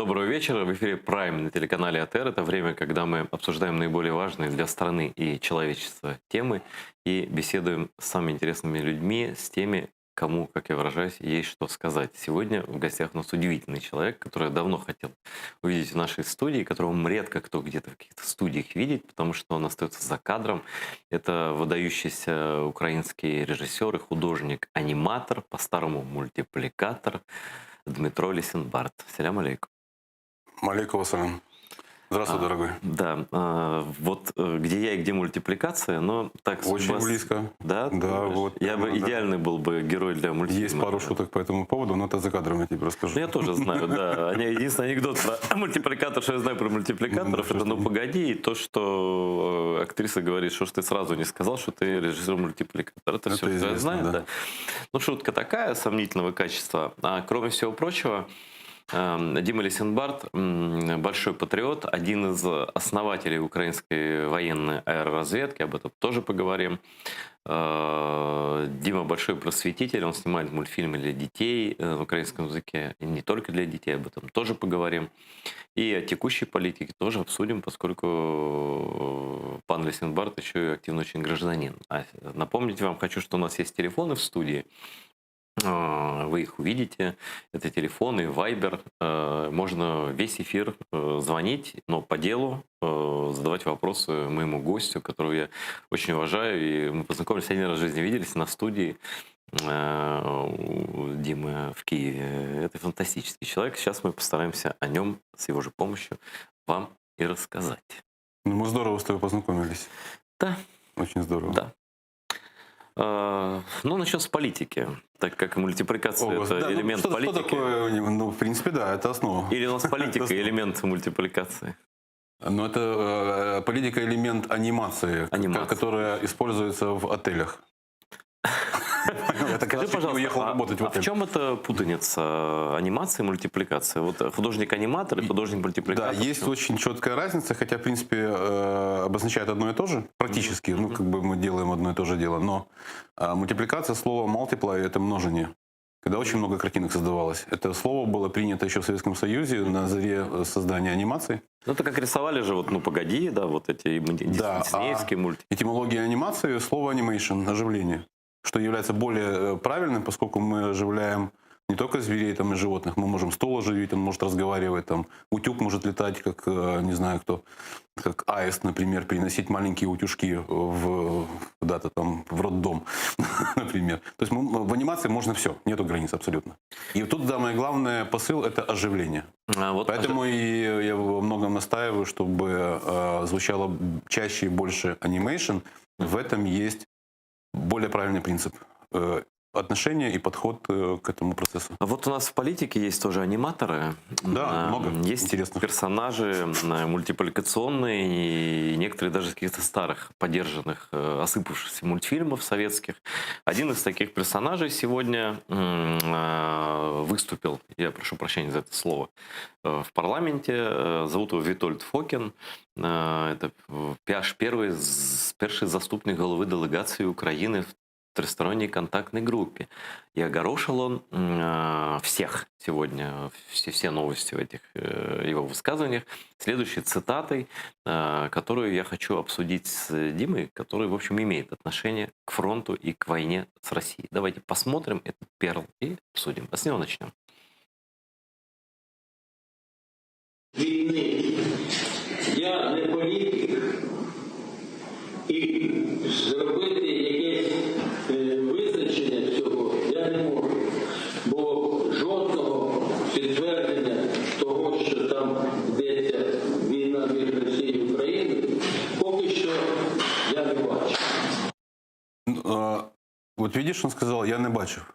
Доброго вечера. В эфире Prime на телеканале АТР. Это время, когда мы обсуждаем наиболее важные для страны и человечества темы и беседуем с самыми интересными людьми, с теми, кому, как я выражаюсь, есть что сказать. Сегодня в гостях у нас удивительный человек, который я давно хотел увидеть в нашей студии, которого редко кто где-то в каких-то студиях видит, потому что он остается за кадром. Это выдающийся украинский режиссер и художник-аниматор, по-старому мультипликатор Дмитро Лисенбарт. Салям алейкум. Малейкум ассалям. Здравствуй, дорогой. Да, вот где я и где мультипликация, но так Очень близко. Да, Да, вот. Я бы идеальный был бы герой для мультфильма. Есть пару шуток по этому поводу, но это за кадром я тебе расскажу. Ну, я тоже знаю, да. Единственный анекдот про мультипликатор, что я знаю про мультипликаторов, это «Ну погоди», и то, что актриса говорит, что ж ты сразу не сказал, что ты режиссер мультипликатора. Это все, что я знаю, да. Ну, шутка такая, сомнительного качества. А кроме всего прочего, Дима Лисенбарт большой патриот, один из основателей украинской военной аэроразведки, об этом тоже поговорим. Дима большой просветитель, он снимает мультфильмы для детей на украинском языке, и не только для детей, об этом тоже поговорим. И о текущей политике тоже обсудим, поскольку пан Лисенбарт еще и активный очень гражданин. Напомнить вам хочу, что у нас есть телефоны в студии. Вы их увидите. Это телефоны, вайбер. Можно весь эфир звонить, но по делу, задавать вопросы моему гостю, которого я очень уважаю. И мы познакомились один раз в жизни, виделись на студии у Димы в Киеве. Это фантастический человек. Сейчас мы постараемся о нем с его же помощью вам и рассказать. Ну, мы здорово с тобой познакомились. Да. Очень здорово. Да. Ну, начнем с политики, так как мультипликация — это элемент политики. Что такое? Ну, в принципе, да, это основа. Или у нас политика элемент мультипликации? Но это политика элемент анимации, которая используется в отелях. Скажи, пожалуйста, в чем это путаница анимации и мультипликации? Вот художник-аниматор и художник-мультипликатор. Да, есть очень четкая разница, хотя, в принципе, обозначает одно и то же, практически, ну, как бы мы делаем одно и то же дело, но мультипликация, слово multiply — это множение. Когда очень много картинок создавалось. Это слово было принято еще в Советском Союзе на заре создания анимации. Ну, это как рисовали же, вот, ну, погоди, да, вот эти диснеевские мультики. Этимология анимации — слово animation, оживление, что является более правильным, поскольку мы оживляем не только зверей там, и животных, мы можем стол оживить, он может разговаривать, там, утюг может летать, как, не знаю кто, как аист, например, переносить маленькие утюжки куда-то там в роддом, например. То есть в анимации можно все, нету границ абсолютно. И тут самое главное посыл — это оживление. Поэтому и я во многом настаиваю, чтобы звучало чаще и больше animation. В этом есть более правильный принцип отношения и подход к этому процессу. Вот у нас в политике есть тоже аниматоры. Да, много есть интересных персонажи мультипликационные, и некоторые даже из каких-то старых, подержанных, осыпавшихся мультфильмов советских. Один из таких персонажей сегодня выступил, я прошу прощения за это слово, в парламенте. Зовут его Вітольд Фокін. Это первый заступник головы делегации Украины в тристоронней контактной группе. И огорошил он всех сегодня, все новости в этих его высказываниях, следующей цитатой, которую я хочу обсудить с Димой, который, в общем, имеет отношение к фронту и к войне с Россией. Давайте посмотрим этот перл и обсудим. А с него начнем. Війни. Я не політик, і зробити якесь визначення цього я не можу, бо жодного підтвердження того, що там йдеться війна між Росією і Україною, поки що я не бачу. Вот видишь, он сказал, я не бачив.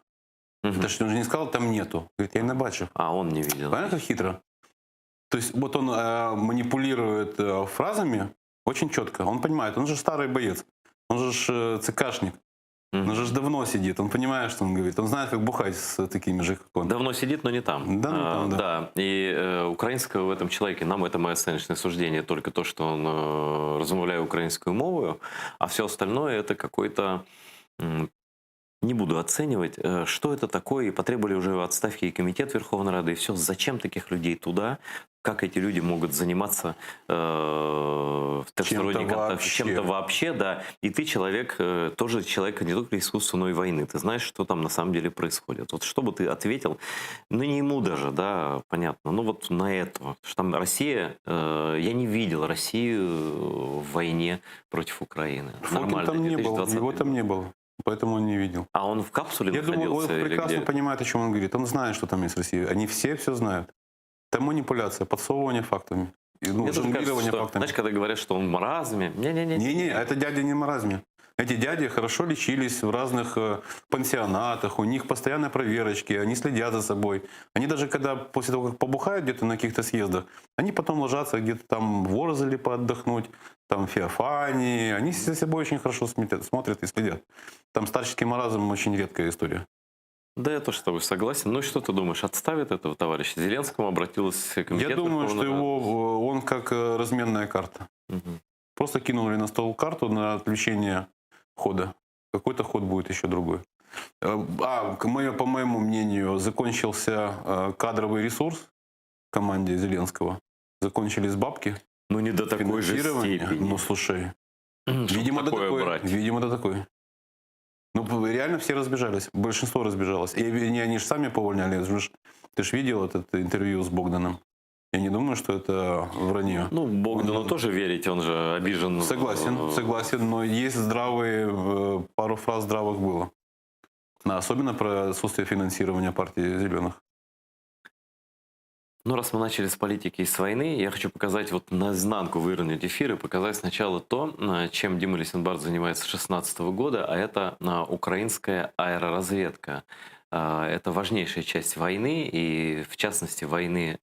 Это что он же не сказал, там нету. Говорит, я не бачив. А он не видел. Понятно, хитро? То есть вот он манипулирует фразами очень четко. Он понимает, он же старый боец, он же ЦКшник, он же давно сидит, он понимает, что он говорит, он знает, как бухать с такими же, как он. Давно сидит, но не там. Да, там, да. Да. И украинского в этом человеке, нам это мое оценочное суждение, только то, что он размовляет украинскую мову, а все остальное это какой-то не буду оценивать, что это такое, и потребовали уже отставки и комитет Верховной Рады, и все. Зачем таких людей туда? Как эти люди могут заниматься чем-то вообще, да. И ты человек, тоже человек не только искусственной войны. Ты знаешь, что там на самом деле происходит. Вот что бы ты ответил, ну не ему даже, да, понятно, ну вот на это. Что там Россия, я не видел Россию в войне против Украины. Фокин там не был, его там не было. Поэтому он не видел. А он в капсуле Я находился? думаю, он прекрасно понимает, о чем он говорит. Он знает, что там есть Россия. Они все знают. Это манипуляция, подсовывание фактами. Жонглирование фактами. Знаешь, когда говорят, что он в маразме. Не-не, это дяди не в маразме. Эти дяди хорошо лечились в разных пансионатах, у них постоянные проверочки, они следят за собой. Они даже когда после того, как побухают где-то на каких-то съездах, они потом ложатся где-то там в Ворзеле поотдохнуть, там в Феофании. Они за собой очень хорошо смотрят и следят. Там старческий маразм очень редкая история. Да, я тоже с тобой согласен. Ну, что ты думаешь, отставит этого товарища? Зеленскому обратилась комитет? Я думаю, что он как разменная карта. Угу. Просто кинули на стол карту на отвлечение хода. Какой-то ход будет еще другой. По моему мнению, закончился кадровый ресурс в команде Зеленского. Закончились бабки. Ну, не до такой же степени. Ну, слушай. Видимо, до такой. Ну, реально все разбежались. Большинство разбежалось. И они же сами повольняли. Ты же видел это интервью с Богданом? Я не думаю, что это вранье. Ну, Богдану тоже верить, он же обижен. Согласен, но есть пару фраз здравых было. Особенно про отсутствие финансирования партии «Зеленых». Ну, раз мы начали с политики и с войны, я хочу показать, вот наизнанку выровнять эфир и показать сначала то, чем Дима Лисенбард занимается с 2016 года, а это украинская аэроразведка. Это важнейшая часть войны, и в частности войны,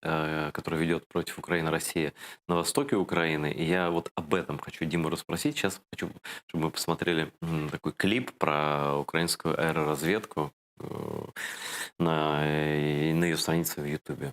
которую ведет против Украины Россия на востоке Украины. И я вот об этом хочу Диму расспросить. Сейчас хочу, чтобы мы посмотрели такой клип про украинскую аэроразведку на ее странице в Ютубе.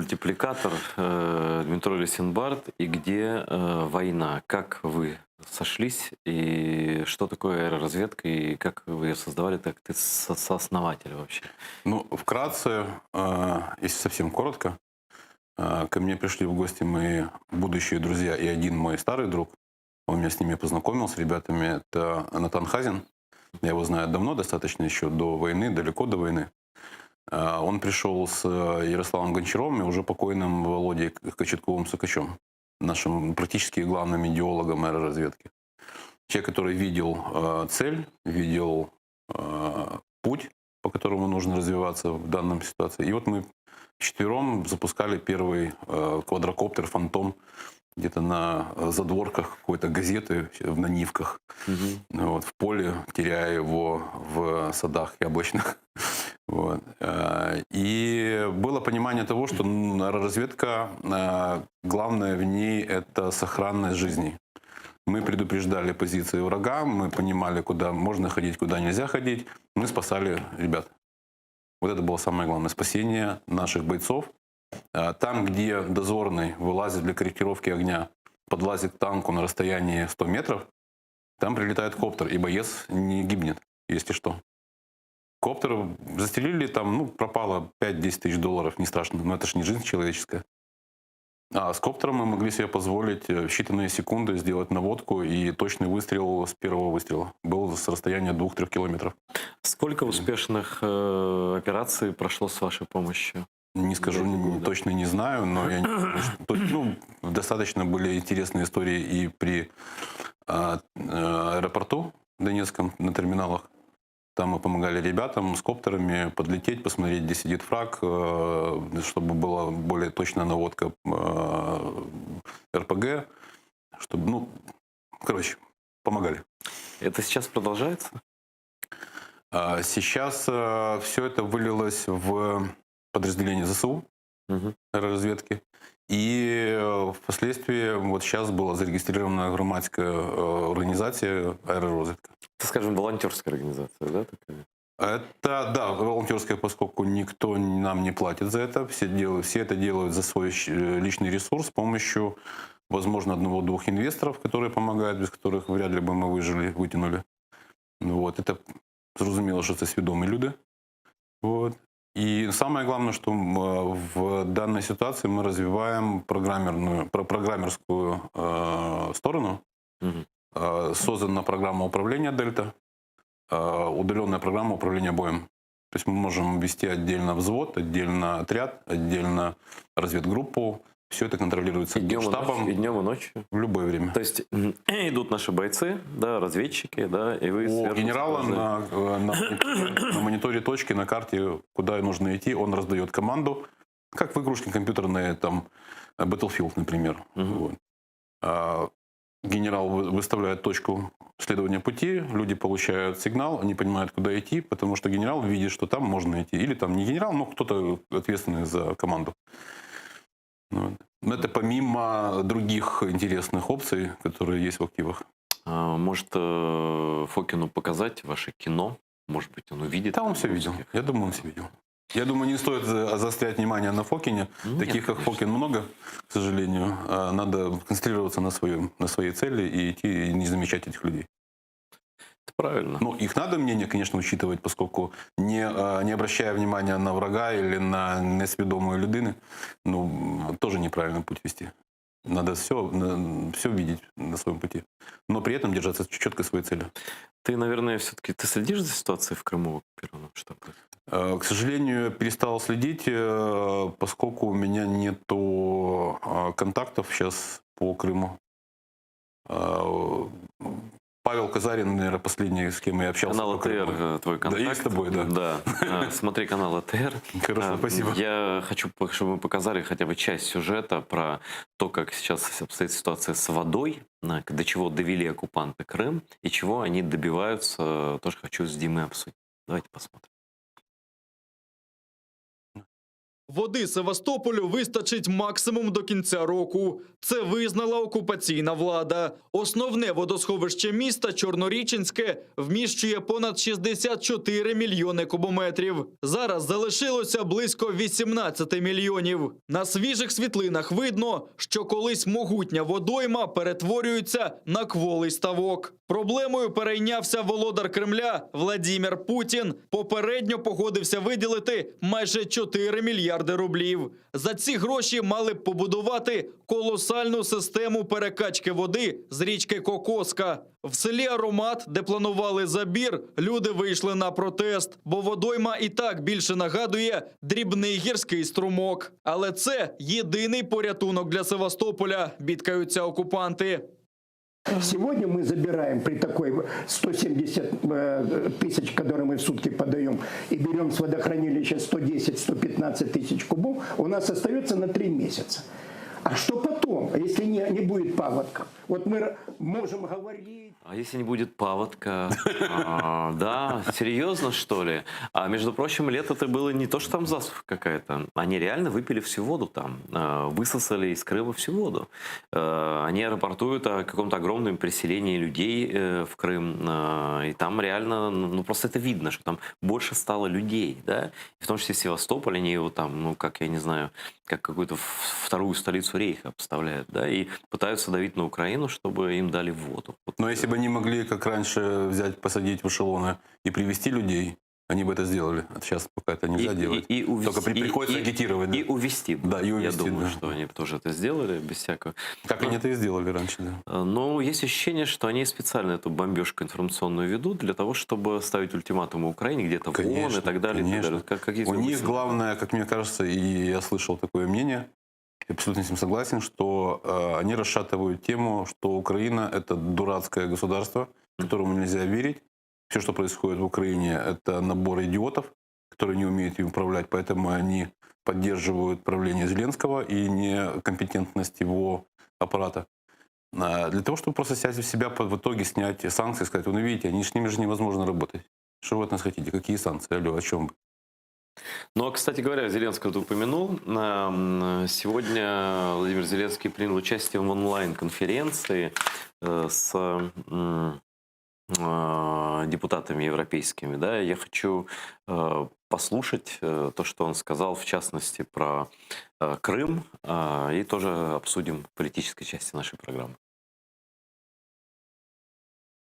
мультипликатор Дмитро Лисенбард и где война? Как вы сошлись и что такое аэроразведка и как вы ее создавали, так ты сооснователь вообще? Ну, вкратце, если совсем коротко, ко мне пришли в гости мои будущие друзья и один мой старый друг. Он меня с ними познакомил, с ребятами. Это Натан Хазин. Я его знаю давно, достаточно еще до войны, далеко до войны. Он пришел с Ярославом Гончаровым и уже покойным Володей Кочетковым-Сукачем, нашим практически главным идеологом аэроразведки. Человек, который видел цель, видел путь, по которому нужно развиваться в данной ситуации. И вот мы вчетвером запускали первый квадрокоптер «Фантом» где-то на задворках какой-то газеты, на Нивках, вот, в поле, теряя его в садах яблочных. Вот. И было понимание того, что аэроразведка, главное в ней – это сохранность жизней. Мы предупреждали позиции врага, мы понимали, куда можно ходить, куда нельзя ходить. Мы спасали ребят. Вот это было самое главное – спасение наших бойцов. Там, где дозорный вылазит для корректировки огня, подлазит к танку на расстоянии 100 метров, там прилетает коптер, и боец не гибнет, если что. Коптер застрелили, там, пропало 5-10 тысяч долларов, не страшно, но это же не жизнь человеческая. А с коптером мы могли себе позволить в считанные секунды сделать наводку, и точный выстрел с первого выстрела был с расстояния 2-3 километров. Сколько успешных операций прошло с вашей помощью? Не скажу, точно не знаю, но я достаточно были интересные истории и при аэропорту Донецком на терминалах. Там мы помогали ребятам с коптерами подлететь, посмотреть, где сидит враг, чтобы была более точная наводка РПГ, чтобы, помогали. Это сейчас продолжается? Сейчас все это вылилось в подразделение ЗСУ, аэроразведки. И впоследствии вот сейчас была зарегистрирована громадская организация аэроразведка. Это, скажем, волонтерская организация, да? Такая? Это, да, волонтерская, поскольку никто нам не платит за это. Все это делают за свой личный ресурс с помощью, возможно, 1-2 инвесторов, которые помогают, без которых вряд ли бы мы выжили, вытянули. Вот. Это, зрозуміло, что это свідомі люди. Вот. И самое главное, что в данной ситуации мы развиваем программерскую сторону. Создана программа управления «Дельта», удаленная программа управления боем. То есть мы можем вести отдельно взвод, отдельно отряд, отдельно разведгруппу. Все это контролируется штабом. И днем, и ночью? В любое время. То есть идут наши бойцы, да, разведчики, да, и вы У генерала на мониторе точки, на карте, куда нужно идти, он раздает команду, как в игрушке компьютерные, там, Battlefield, например. Вот. Генерал выставляет точку следования пути, люди получают сигнал, они понимают, куда идти, потому что генерал видит, что там можно идти. Или там не генерал, но кто-то ответственный за команду. Вот. Но это помимо других интересных опций, которые есть в активах. Может, Фокину показать ваше кино? Может быть, он увидит? Да, он все видел. Я думаю, он все видел. Я думаю, не стоит заострять внимание на Фокине. Нет, таких, как конечно. Фокин, много, к сожалению. Надо концентрироваться на своей цели и идти и не замечать этих людей. Это правильно. Ну, их надо мнение, конечно, учитывать, поскольку не обращая внимания на врага или на несвідомої людини, тоже неправильный путь вести. Надо все видеть на своем пути, но при этом держаться четко своей цели. Ты, наверное, все-таки следишь за ситуацией в Крыму в оккупированном штабе? К сожалению, перестал следить, поскольку у меня нету контактов сейчас по Крыму. Павел Казарин, наверное, последний, с кем я общался. Канал АТР, твой контакт. Да, есть с тобой, да. Да. Смотри канал АТР. Хорошо, спасибо. Я хочу, чтобы мы показали хотя бы часть сюжета про то, как сейчас обстоит ситуация с водой, до чего довели оккупанты Крым и чего они добиваются. Тоже хочу с Димой обсудить. Давайте посмотрим. Води Севастополю вистачить максимум до кінця року. Це визнала окупаційна влада. Основне водосховище міста, Чорноріченське, вміщує понад 64 мільйони кубометрів. Зараз залишилося близько 18 мільйонів. На свіжих світлинах видно, що колись могутня водойма перетворюється на кволий ставок. Проблемою перейнявся володар Кремля Владімір Путін. Попередньо погодився виділити майже 4 мільярди рублів. За ці гроші мали б побудувати колосальну систему перекачки води з річки Кокоска. В селі Аромат, де планували забір, люди вийшли на протест, бо водойма і так більше нагадує дрібний гірський струмок. Але це єдиний порятунок для Севастополя, бідкаються окупанти. Сегодня мы забираем при такой 170 тысяч, которые мы в сутки подаем, и берем с водохранилища 110-115 тысяч кубов, у нас остается на 3 месяца. А что потом, если не будет паводков? Вот мы можем говорить... А если не будет паводка? Да, серьезно, что ли? А между прочим, лето-то было не то, что там засуха какая-то. Они реально выпили всю воду там, высосали из Крыма всю воду. Они рапортуют о каком-то огромном переселении людей в Крым. И там реально, ну просто это видно, что там больше стало людей, да? И в том числе Севастополь, они его там, ну как, я не знаю, как какую-то вторую столицу Рейха обставляют, да? И пытаются давить на Украину, чтобы им дали воду. Вот. Но если бы они могли, как раньше, взять, посадить в эшелоны и привезти людей, они бы это сделали. А сейчас пока это нельзя делать. Только приходится агитировать. И увезти. Да, и увезти. Я думаю, что они тоже это сделали без всякого. Как они это и сделали раньше, да. Но есть ощущение, что они специально эту бомбежку информационную ведут для того, чтобы ставить ультиматумы Украине где-то вон и так далее. Конечно. У них главное, как мне кажется, и я слышал такое мнение, я абсолютно с ним согласен, что они расшатывают тему, что Украина – это дурацкое государство, которому нельзя верить. Все, что происходит в Украине, это набор идиотов, которые не умеют им управлять, поэтому они поддерживают правление Зеленского и некомпетентность его аппарата. Для того, чтобы просто снять в себя, в итоге снять санкции, сказать, ну видите, с ними же невозможно работать. Что вы от нас хотите? Какие санкции? Алло, о чем? Ну, а, кстати говоря, Зеленского ты упомянул. Сегодня Владимир Зеленский принял участие в онлайн-конференции с депутатами европейскими. Да? Я хочу послушать то, что он сказал, в частности, про Крым, и тоже обсудим в политической части нашей программы.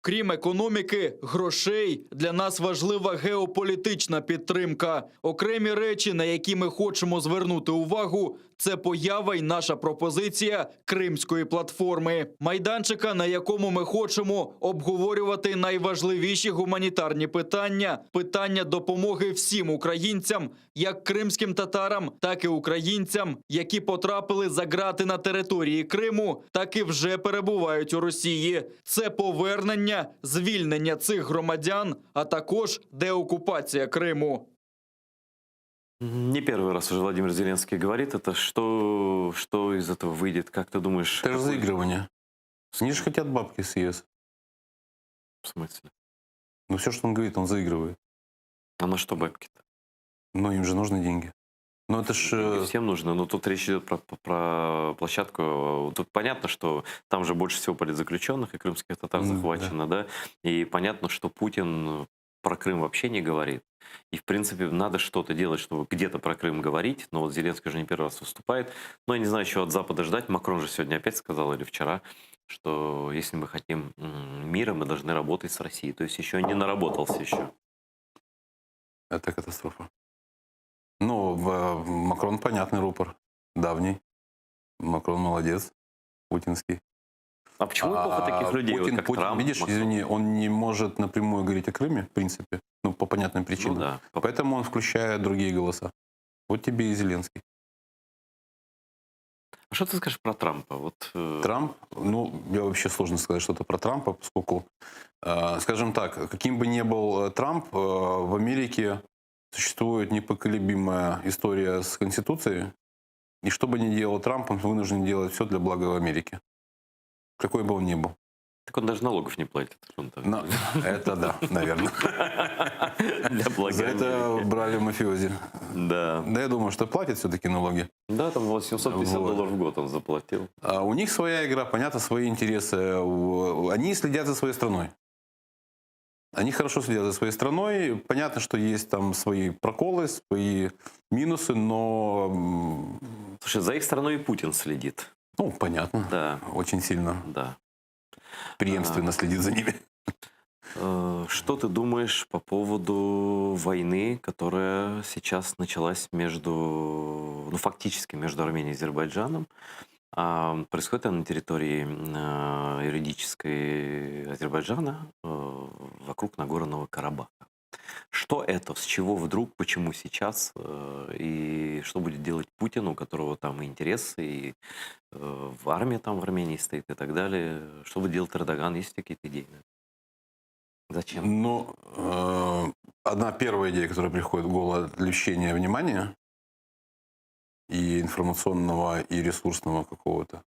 Крім економіки, грошей, для нас важлива геополітична підтримка. Окремі речі, на які ми хочемо звернути увагу, це поява й наша пропозиція Кримської платформи. Майданчика, на якому ми хочемо обговорювати найважливіші гуманітарні питання. Питання допомоги всім українцям, як кримським татарам, так і українцям, які потрапили за ґрати на території Криму, так і вже перебувають у Росії. Це повернення, звільнення цих громадян, а також деокупація Криму. Не первый раз уже Владимир Зеленский говорит это. Что из этого выйдет? Как ты думаешь? Это же заигрывание. Они же хотят бабки с ЕС. В смысле? Ну все, что он говорит, он заигрывает. А на что бабки-то? Ну им же нужны деньги. Ну это ж... Всем нужно. Но тут речь идет про площадку. Тут понятно, что там же больше всего политзаключенных и крымских татар захвачено, да? И понятно, что Путин про Крым вообще не говорит. И, в принципе, надо что-то делать, чтобы где-то про Крым говорить. Но вот Зеленский уже не первый раз выступает. Но я не знаю, чего от Запада ждать. Макрон же сегодня опять сказал, или вчера, что если мы хотим мира, мы должны работать с Россией. То есть еще не наработался еще. Это катастрофа. Ну, Макрон понятный рупор. Давний. Макрон молодец. Путинский. А почему эпоха таких людей, Путин, вот как Путин, Трамп? видишь, извини, он не может напрямую говорить о Крыме, в принципе, ну, по понятным причинам. Ну, да. Поэтому он включает другие голоса. Вот тебе и Зеленский. А что ты скажешь про Трампа? Вот, Трамп, ну, я вообще сложно сказать что-то про Трампа, поскольку, скажем так, каким бы ни был Трамп, в Америке существует непоколебимая история с Конституцией, и что бы ни делал Трамп, он вынужден делать все для блага Америки. Какой бы он ни был. Так он даже налогов не платит. Он там Но это да, наверное. для блага За это Америки. брали мафиози. Да. Да, я думаю, что платят все-таки налоги. Да, там $850 Вот. в год он заплатил. А у них своя игра, понятно, свои интересы. Они следят за своей страной. Они хорошо следят за своей страной. Понятно, что есть там свои проколы, свои минусы, но, Слушай, за их страной и Путин следит. ну, понятно, Да, очень сильно да. преемственно следит за ними. Что ты думаешь по поводу войны, которая сейчас началась между, ну, фактически между Арменией и Азербайджаном? Происходит она на территории юридической Азербайджана, вокруг Нагорного Карабаха. Что это? С чего вдруг? Почему сейчас? И что будет делать Путин, у которого там и интересы, и в армии там в Армении стоит и так далее? Что будет делать Эрдоган? Есть какие-то идеи? Зачем? Ну, одна первая идея, которая приходит в голову, отвлечение внимания и информационного, и ресурсного какого-то.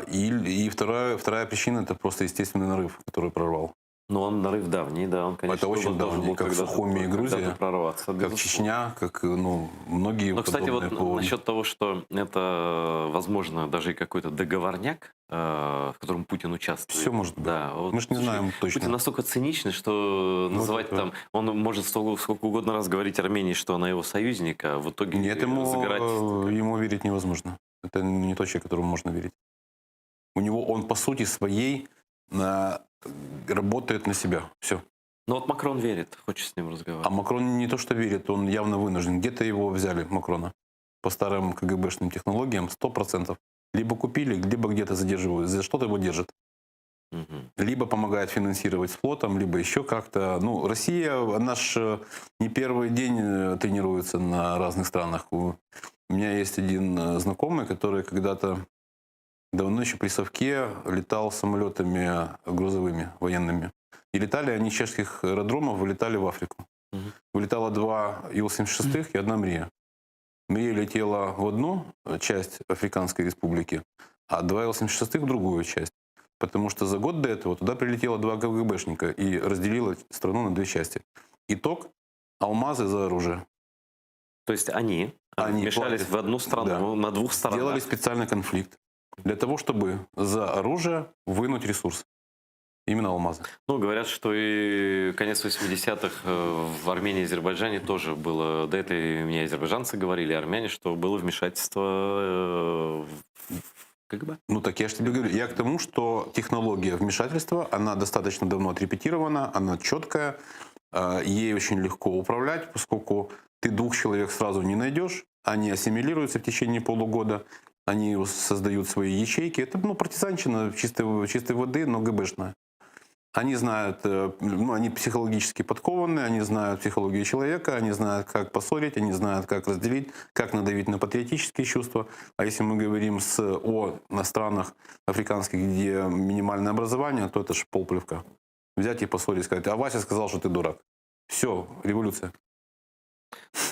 И вторая причина – это просто естественный нарыв, который прорвал. Ну, он нарыв давний, да, он, конечно, Это очень должен давний, был как когда-то- Сухуми и Грузия, когда-то прорваться. Как безусловно. Чечня, как многие Ну, кстати, вот подобные поводы. насчет того, что это, возможно, даже и какой-то договорняк, в котором Путин участвует. Все может быть. Да, вот, Мы же не слушай, знаем точно. Путин настолько циничный, что называть это- там... Он может сколько угодно раз говорить Армении, что она его союзник, а в итоге Нет, забирать... ему верить невозможно. Это не тот человек, которому можно верить. Он по сути своей работает на себя. Все. Ну вот Макрон верит, хочет с ним А разговаривать. Макрон не то что верит, он явно вынужден. Где-то его взяли, Макрона, по старым КГБшным технологиям, 100%. Либо купили, либо где-то задерживают. За что-то его держат. Мгм. Либо помогает финансировать с флотом, либо еще как-то. Ну, Россия, она ж не первый день тренируется на разных странах. У меня есть один знакомый, который когда-то давно еще при Совке летал самолетами грузовыми, военными. И летали они с чешских аэродромов, вылетали в Африку. Мгм. Вылетало 2 Ил-76 и одна Мрия. Мрия летела в одну часть Африканской республики, а 2 Ил-76 в другую часть. Потому что за год до этого туда прилетело 2 КГБшника и разделило страну на 2 части. Итог – алмазы за оружие. То есть они вмешались платят. в одну страну, на двух сторонах. Сделали специальный конфликт для того, чтобы за оружие вынуть ресурс. Именно алмазы. Ну, говорят, что и конец 80-х в Армении и Азербайджане тоже было, до этого мне азербайджанцы говорили, армяне, что было вмешательство в КГБ. Ну так я же тебе говорю, я к тому, что технология вмешательства, она достаточно давно отрепетирована, она четкая, ей очень легко управлять, поскольку ты 2 человек сразу не найдешь, они ассимилируются в течение полугода, они создают свои ячейки. Это партизанщина чистой воды, но ГБшная. Они знают, они психологически подкованные, они знают психологию человека, они знают, как поссорить, они знают, как разделить, как надавить на патриотические чувства. А если мы говорим на странах африканских, где минимальное образование, то это же полплевка. Взять и поссорить, сказать, а Вася сказал, что ты дурак. Все, революция.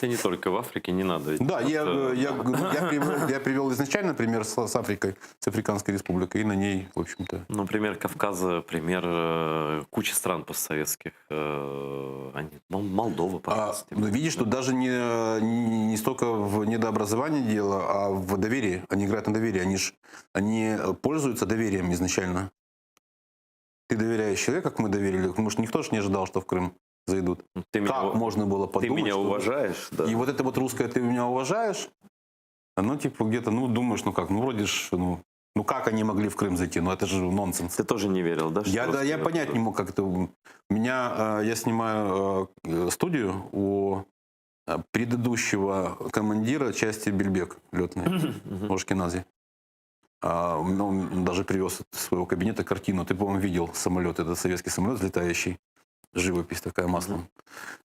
И не только в Африке, не надо. ведь Да, я просто- привел изначально пример с Африкой, с Африканской республикой, и на ней, в общем-то. Ну, пример Кавказа, пример кучи стран постсоветских. Молдова, пожалуйста. Видишь, что даже не столько в недообразовании дело, а в доверии. Они играют на доверие. Они пользуются доверием изначально. Ты доверяешь человеку, как мы доверили. Потому что никто же не ожидал, что в Крым зайдут. Ты меня, Как можно было ты подумать, меня что- уважаешь, да. И вот это вот русское «ты меня уважаешь», оно типа где-то, думаешь, вроде ж, как они могли в Крым зайти? Это же нонсенс. Ты тоже не верил, да? что Я русские- понять не мог, как это. Я снимаю студию у предыдущего командира части Бельбек летной, Ошкенази. Он даже привез из своего кабинета картину. Ты, по-моему, видел самолет, это советский самолет летающий. Живопись такая маслом.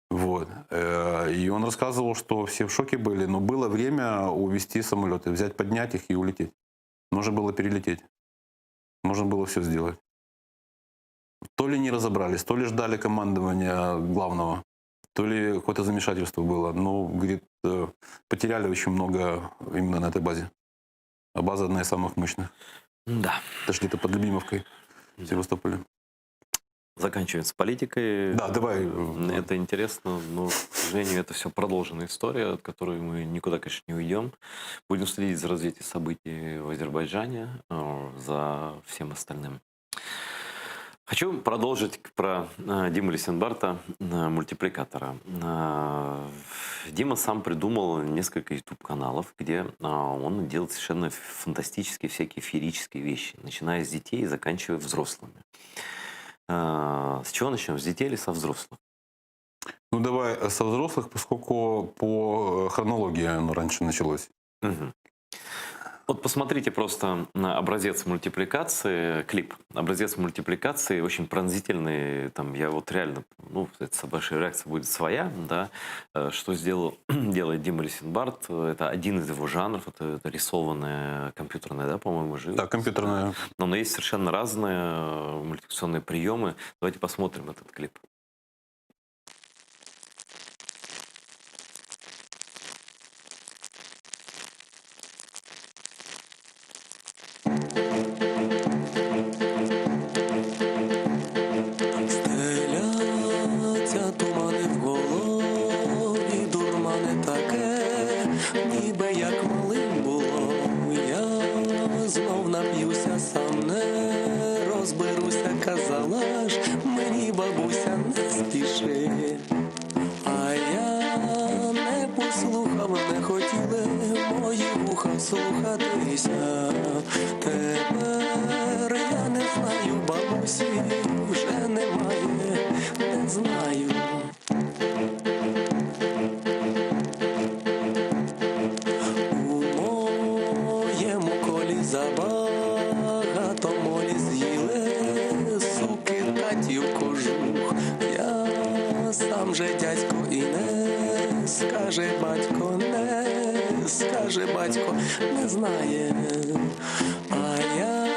Вот. И он рассказывал, что все в шоке были, но было время увезти самолеты, взять, поднять их и улететь. Можно было перелететь. Можно было все сделать. То ли не разобрались, то ли ждали командования главного, то ли какое-то замешательство было. Говорит, потеряли очень много именно на этой базе. А база одна из самых мощных. Да. Это же где-то под Любимовкой. в Севастополе. Заканчиваем с политикой. Да, давай. Это интересно, но, к сожалению, это все продолженная история, от которой мы никуда, конечно, не уйдем. Будем следить за развитием событий в Азербайджане, за всем остальным. Хочу продолжить про Диму Лисенбарта, мультипликатора. Дима сам придумал несколько YouTube-каналов, где он делает совершенно фантастические всякие феерические вещи, начиная с детей и заканчивая взрослыми. С чего начнем? С детей или со взрослых? Ну, давай со взрослых, поскольку по хронологии оно раньше началось. Угу. Вот посмотрите просто на образец мультипликации, клип. Образец мультипликации очень пронзительный. Там я вот реально, ну, это ваша реакция будет своя, да. Что делает Дима Лисенбарт? Это один из его жанров, это рисованная компьютерная, да, по-моему, живопись. Да, компьютерная. Но есть совершенно разные мультипликационные приемы. Давайте посмотрим этот клип. Стеляться тумани в голові, дурмане таке, ніби як малим було. Я знов нап'юся, сам не розберуся, казала ж мені бабуся, не спіши. А я не послухав, не хотіли мої вуха слухатися. Тепер я не знаю, бабусі вже немає, не знаю. У моєму колі забагато молі з'їли, суки татів кожух. Я сам же дядько і не скаже батько, не скаже батько, не знає. А я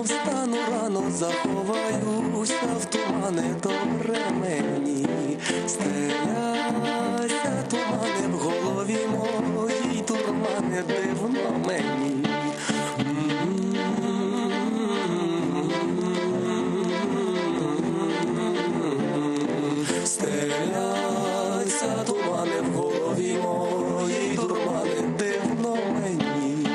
встану рано, заховаюся в тумани, добре мені. Стеляться тумани в голові моїй, турмани, дивно мені. Стеляться тумани в голові моїй, турмани, дивно мені.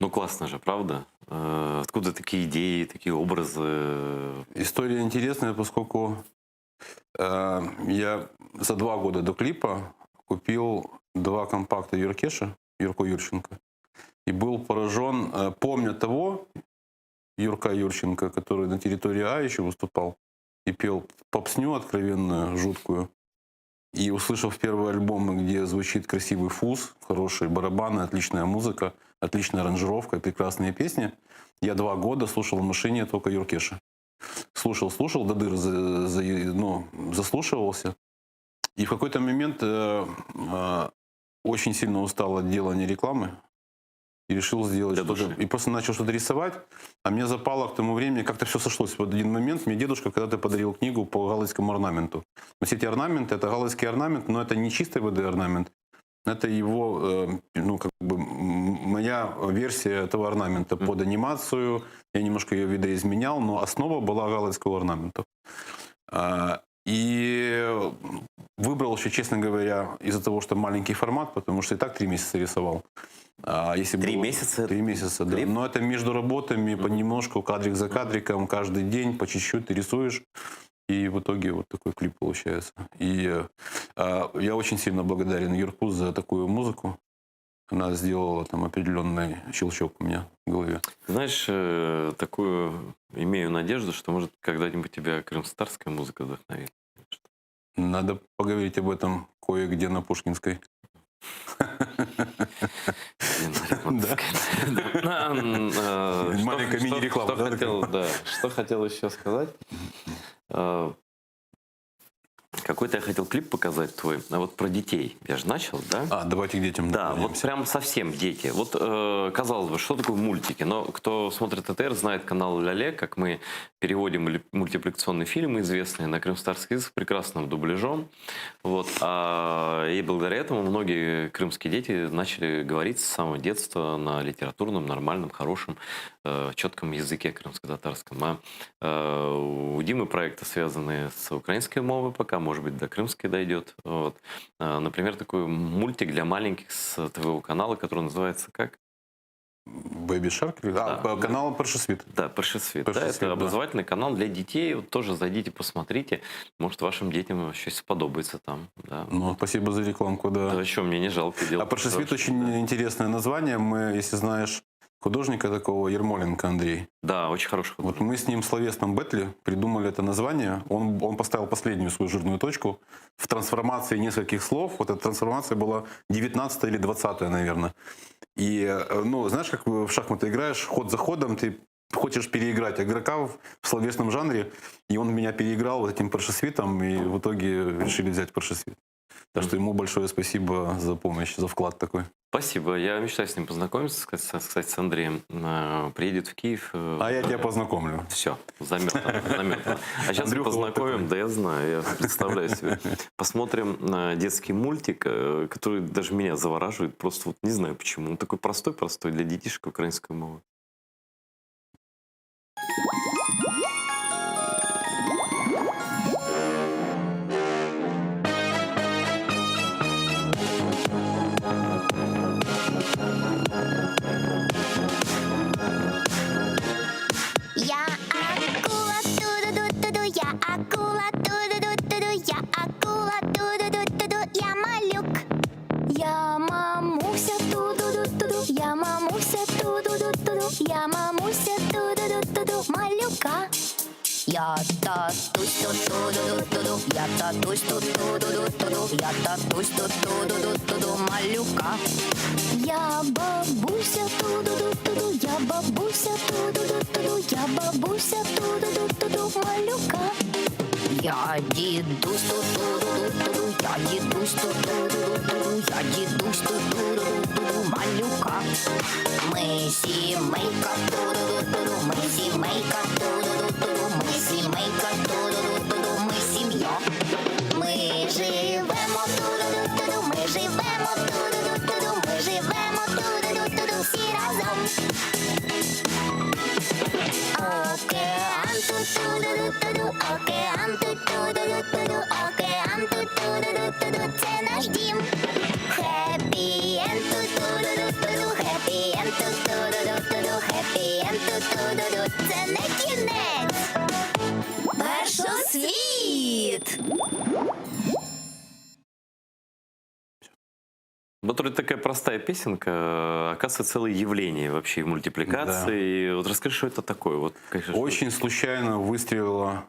Ну, классно же, правда? Откуда такие идеи, такие образы? История интересная, поскольку я за 2 года до клипа купил 2 компакта Юркеша, Юрко Юрченко, и был поражен, помня того Юрка Юрченко, который на территории А еще выступал и пел попсню откровенную, жуткую, и услышав первые альбомы, где звучит красивый фуз, хорошие барабаны, отличная музыка, отличная аранжировка, прекрасные песни, я 2 года слушал в машине только Юркеша. Слушал, до дыр заслушивался. И в какой-то момент очень сильно устал от делания рекламы. И решил сделать что-то. И просто начал что-то рисовать. А мне запало к тому времени, как-то все сошлось. В один момент мне дедушка когда-то подарил книгу по галицкому орнаменту. Но все эти орнаменты, это галицкий орнамент, но это не чистый ВД орнамент. Это его, моя версия этого орнамента под анимацию. Я немножко ее видоизменял, но основа была галицкого орнамента. И выбрал еще, честно говоря, из-за того, что маленький формат, потому что и так 3 месяца рисовал. Если 3 месяца? 3 месяца, да. Но это между работами, понемножку, кадрик за кадриком, каждый день, по чуть-чуть ты рисуешь. И в итоге вот такой клип получается. И я очень сильно благодарен Юрку за такую музыку. Она сделала там определенный щелчок у меня в голове. Знаешь, такую имею надежду, что может когда-нибудь тебя крымстарская музыка вдохновит. Надо поговорить об этом кое-где на Пушкинской. Маленькая мини-реклама. Что хотел еще сказать? Какой-то я хотел клип показать твой, а вот про детей. Я же начал, да? Давайте к детям. Да, вот вернемся. прям совсем дети. Вот, казалось бы, что такое мультики? Но кто смотрит ТТР, знает канал Ляле, как мы переводим мультипликационные фильмы известные на крымстарский язык с прекрасным дубляжом. Вот. И благодаря этому многие крымские дети начали говорить с самого детства на литературном, нормальном, хорошем, четком языке крымско-татарском. У Димы проекты связаны с украинской мовой пока, может быть, до крымской дойдет. Вот. Например, такой мультик для маленьких с твоего канала, который называется как? Baby Shark? Канал Першесвіт. Да, Першесвіт. Да, Першесвіт, это да. образовательный канал для детей. Вот тоже зайдите, посмотрите. Может, вашим детям щось сподобается там. Да. Ну, спасибо за рекламку, да. Да, что, мне не жалко делать. Першесвіт очень интересное название. Мы, если знаешь художника такого, Ермоленко Андрей. Да, очень хороший художник. Вот мы с ним в словесном бэтле придумали это название. Он поставил последнюю свою жирную точку в трансформации нескольких слов. Вот эта трансформация была 19 или 20, наверное. И, ну, знаешь, как в шахматы играешь, ход за ходом, ты хочешь переиграть игрока в словесном жанре, и он меня переиграл вот этим Першесвітом, и в итоге решили взять Першесвіт. Так что ему большое спасибо за помощь, за вклад такой. Спасибо. Я мечтаю с ним познакомиться, кстати, с Андреем. Приедет в Киев. А я тебя познакомлю. Все, заметно. А сейчас Андрюха познакомим, вот да я знаю, я представляю себе. Посмотрим детский мультик, который даже меня завораживает. Просто вот не знаю почему. Он такой простой для детишек украинской мовы. Я акула, ту-ду-ду-ду-ду, я акула, ту-ду-ду-ду-ду, я акула, ту-ду-ду-ду-ду, я малюк. Я мамуся, ту-ду-ду-ду-ду, я мамуся, ту-ду-ду-ду-ду, я мамуся, ту-ду-ду-ду-ду, малюка. Я татусь, ту-ду-ду-ду-ду, я татусь, ту-ду-ду-ду-ду, я татусь, ту-ду-ду-ду-ду, малюка. Я бабуся, ту-ду-ду-ду-ду, я бабуся, ту-ду-ду-ду-ду, я бабуся, ту-ду-ду-ду-ду, малюка. Я дідусь, ту-ду-ду-ду-ду, я дідусь, ту-ду-ду-ду-ду, я дідусь, ту-ду-ду-ду-ду, малюка. Ми сімейка, ту-ду-ду-ду-ду, ми сімейка, ту-ду-ду-ду-ду, ми сімейка, ту-ду-ду-ду-ду, ми сім'я. Ми живемо, ту-ду-ду-ду-ду, ми живемо, ту-ду-ду-ду-ду, ми живемо, ту-ду-ду-ду-ду, всі разом. Океан, ту-ду-ду-ду-ду, океан, ту-ду-ду-ду-ду, океан, ту-ду-ду-ду-ду, це наш дім. Хеппі-енд, ту-ду-ду-ду-ду, хеппі-енд, ту-ду-ду-ду-ду, хеппі-енд, ту-ду-ду-ду, це не кінець. Першосвіт! Вот вроде такая простая песенка, оказывается, целое явление вообще в мультипликации. Вот расскажи, что это такое? Вот, конечно, Очень случайно выстрелила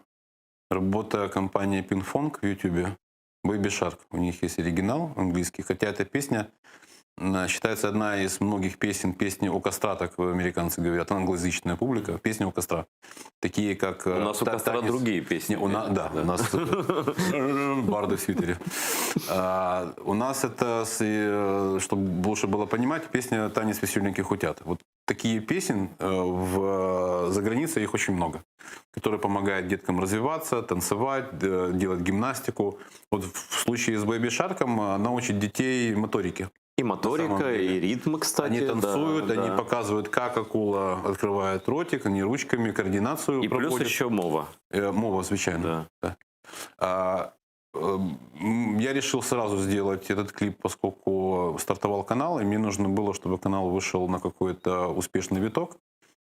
работа компании Pinkfong в YouTube. Baby Shark. У них есть оригинал английский. Хотя эта песня считается одна из многих песни у костра, так американцы говорят, англоязычная публика, песня у костра. Такие как... у нас у костра танец- другие песни. Не, да, у нас барды в свитере. У нас это, чтобы лучше было понимать, песня «Танец весельненьких утят». Вот такие песен за границей их очень много, которые помогают деткам развиваться, танцевать, делать гимнастику. Вот в случае с Baby Shark'ом научит детей моторике. И моторика, деле. и ритмы, кстати. Они танцуют, да, они да. показывают, как акула открывает ротик, они ручками координацию И плюс проводят. еще мова. Мова, звичайно. Да. Да. Я решил сразу сделать этот клип, поскольку стартовал канал, и мне нужно было, чтобы канал вышел на какой-то успешный виток.